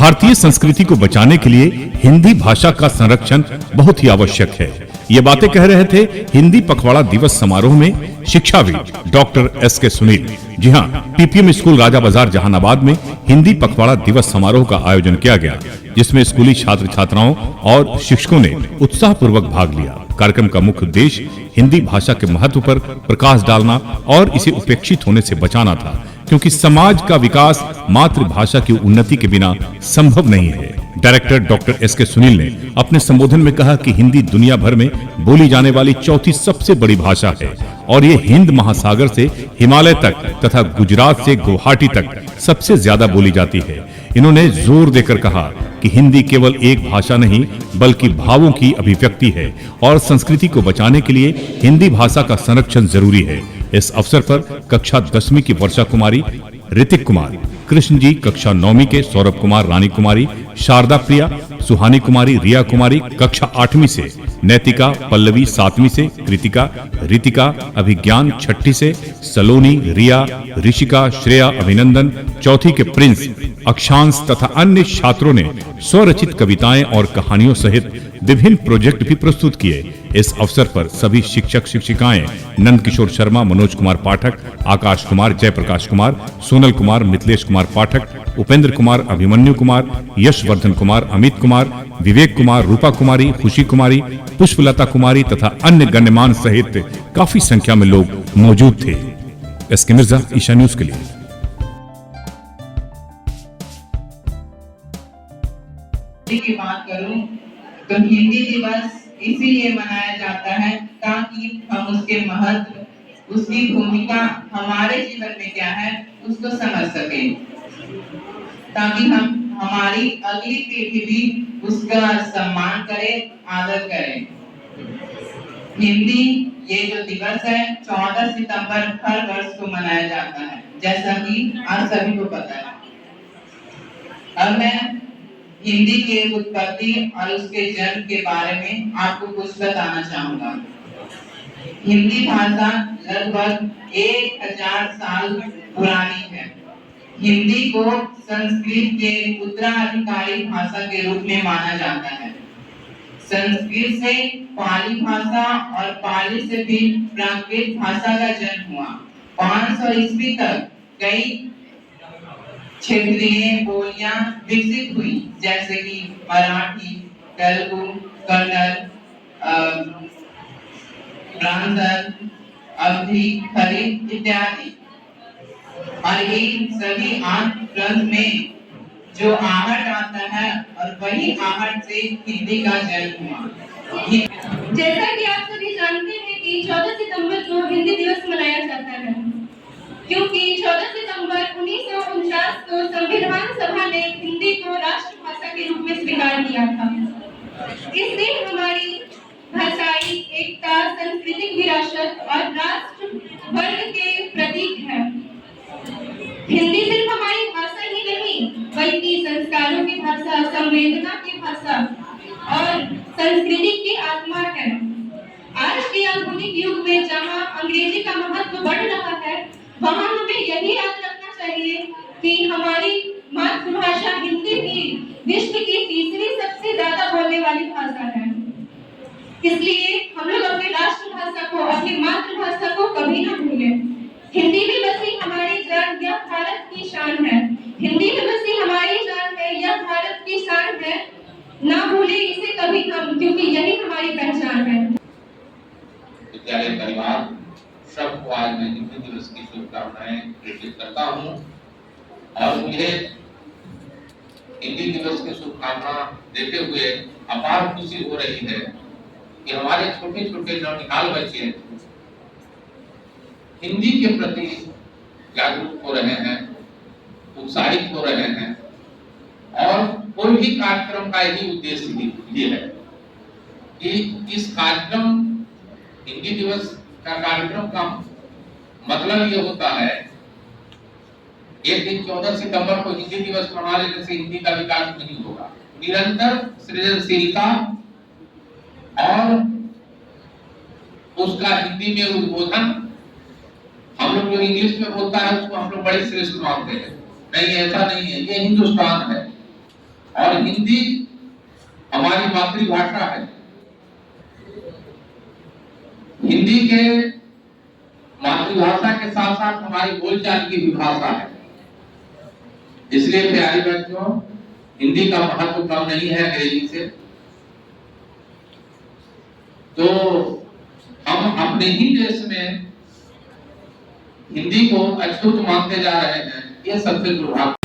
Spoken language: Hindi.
भारतीय संस्कृति को बचाने के लिए हिंदी भाषा का संरक्षण बहुत ही आवश्यक है। ये बातें कह रहे थे हिंदी पखवाड़ा दिवस समारोह में शिक्षाविद डॉक्टर एस.के. सुनील। जी हां, पीपीएम स्कूल राजा बाजार जहानाबाद में हिंदी पखवाड़ा दिवस समारोह का आयोजन किया गया, जिसमें स्कूली छात्र छात्राओं और शिक्षकों ने उत्साहपूर्वक भाग लिया। कार्यक्रम का मुख्य उद्देश्य हिंदी भाषा के महत्व पर प्रकाश डालना और इसे उपेक्षित होने से बचाना था, क्योंकि समाज का विकास मातृभाषा की उन्नति के बिना संभव नहीं है। Director doctor S K. सुनील ने अपने संबोधन में कहा कि हिंदी दुनिया भर में बोली जाने वाली चौथी सबसे बड़ी भाषा है और ये हिंद महासागर से हिमालय तक तथा गुजरात से गुवाहाटी तक सबसे ज्यादा बोली जाती है। इन्होंने जोर देकर कहा कि हिंदी केवल एक भाषा नहीं बल्कि भावों की अभिव्यक्ति है और संस्कृति को बचाने के लिए हिंदी भाषा का संरक्षण जरूरी है। इस अवसर पर कक्षा 10वीं की वर्षा कुमारी, ऋतिक कुमार, कृष्ण जी कक्षा 9वीं के सौरभ कुमार, रानी कुमारी, शारदा प्रिया, सुहानी कुमारी, रिया कुमारी कक्षा 8वीं से, नैतिका, पल्लवी 7वीं से, कृतिका, रितिका, अभिज्ञान 6ठी से, सलोनी, रिया, ऋषिका, श्रेया, अभिनंदन, चौथी के प्रिंस, अक्षांश तथा अन्य छात्रों ने स्वरचित कविताएं और कहानियों सहित विभिन्न प्रोजेक्ट भी प्रस्तुत किए। इस अवसर पर सभी शिक्षक शिक्षिकाएं नंद किशोर शर्मा, मनोज कुमार पाठक, आकाश कुमार, जयप्रकाश कुमार, सोनल कुमार, मिथिलेश कुमार पाठक, उपेंद्र कुमार, अभिमन्यु कुमार, यशवर्धन कुमार, अमित कुमार, विवेक कुमार, रूपा कुमारी, खुशी कुमारी, पुष्पलता कुमारी तथा अन्य गण्यमान सहित काफी संख्या में लोग मौजूद थे। एस.के. मिर्जा, ईशा न्यूज के लिए। की बात करूं तो हिंदी दिवस इसीलिए मनाया जाता है ताकि हम उसके महत्व, उसकी भूमिका हमारे जीवन में क्या है उसको समझ सकें, ताकि हम हमारी अगली पीढ़ी भी उसका सम्मान करे, आदर करे। हिंदी ये जो दिवस है 14 सितंबर हर वर्ष को मनाया जाता है, जैसा कि आप सभी को पता है। अब मैं हिंदी के उत्पत्ति और उसके जन्म के बारे में आपको कुछ बताना चाहूंगा। हिंदी भाषा लगभग 1000 साल पुरानी है। हिंदी को संस्कृत के उत्तराधिकारी भाषा के रूप में माना जाता है। संस्कृत से पाली भाषा और पाली से भी प्राकृत भाषा का जन्म हुआ। 500 ईस्वी तक कई क्षेत्रीय बोलियां विकसित हुई, जैसे कि मराठी, तेलुगु, कन्नड़, ब्राह्मण, अवधी, खड़ी इत्यादि। और ये सभी आंध्र ग्रंथ में जो आहट आता है और वही आहट से हिंदी का जन्म हुआ। जैसा कि आप सभी जानते हैं कि 14 सितंबर को हिंदी दिवस मनाया जाता है, क्योंकि 14 सितंबर 1949 को संविधान सभा ने हिंदी को राष्ट्रभाषा के रूप में स्वीकार किया था। इस दिन हमारी भाषाई एकता, सांस्कृतिक विरासत और राष्ट्र वर्ग के प्रतीक है। हिंदी सिर्फ हमारी भाषा ही नहीं बल्कि संस्कारों की भाषा, संवेदना की भाषा और संस्कृति की आत्मा है। आज के आधुनिक युग में जहाँ अंग्रेजी का महत्व बढ़ रहा है, वहाँ हमें यही याद रखना चाहिए कि हमारी मातृभाषा हिंदी भी विश्व की तीसरी सबसे ज्यादा बोलने वाली भाषा है। इसलिए हम लोग अपनी राष्ट्रभाषा को, अपनी मातृभाषा को कभी ना भूलें। हिंदी में बसी हमारी जान, यह भारत की शान है। हिंदी में बसी हमारी जान है, यह भारत की शान है। ना भूले इसे कभी हम, क्योंकि यही हमारी पहचान है। विद्यालय परिवार सबको आज मैं हिंदी दिवस की शुभकामनाएं प्रेषित करता हूं और मुझे हिंदी दिवस की शुभकामना देते हुए अपार खुशी हो रही है कि हमारे छोटे छोटे नौनिहाल बच्चे हिंदी के प्रति जागरूक हो रहे हैं, उत्साहित हो रहे हैं और कोई भी कार्यक्रम का यही उद्देश्य ये है कि इस कार्यक्रम हिंदी दिवस का कार्यक्रम का मतलब ये होता है, एक दिन 14 सितंबर को हिंदी दिवस मना लेने से हिंदी का विकास नहीं होगा। निरंतर सृजनशीलता और उसका हिंदी में उद्बोधन, हम लोग जो इंग्लिश में बोलता है उसको हम लोग बड़े श्रेष्ठ मानते हैं। नहीं, ऐसा नहीं है, ये हिंदुस्तान है और हिंदी हमारी मातृभाषा है। हिंदी के मातृभाषा के साथ साथ हमारी बोलचाल की भी भाषा है। इसलिए प्यारी बच्चों, हिंदी का महत्व कम नहीं है अंग्रेजी से। तो हम अपने ही देश में हिंदी को अछूत मानते जा रहे हैं, ये सबसे दुर्भाग्य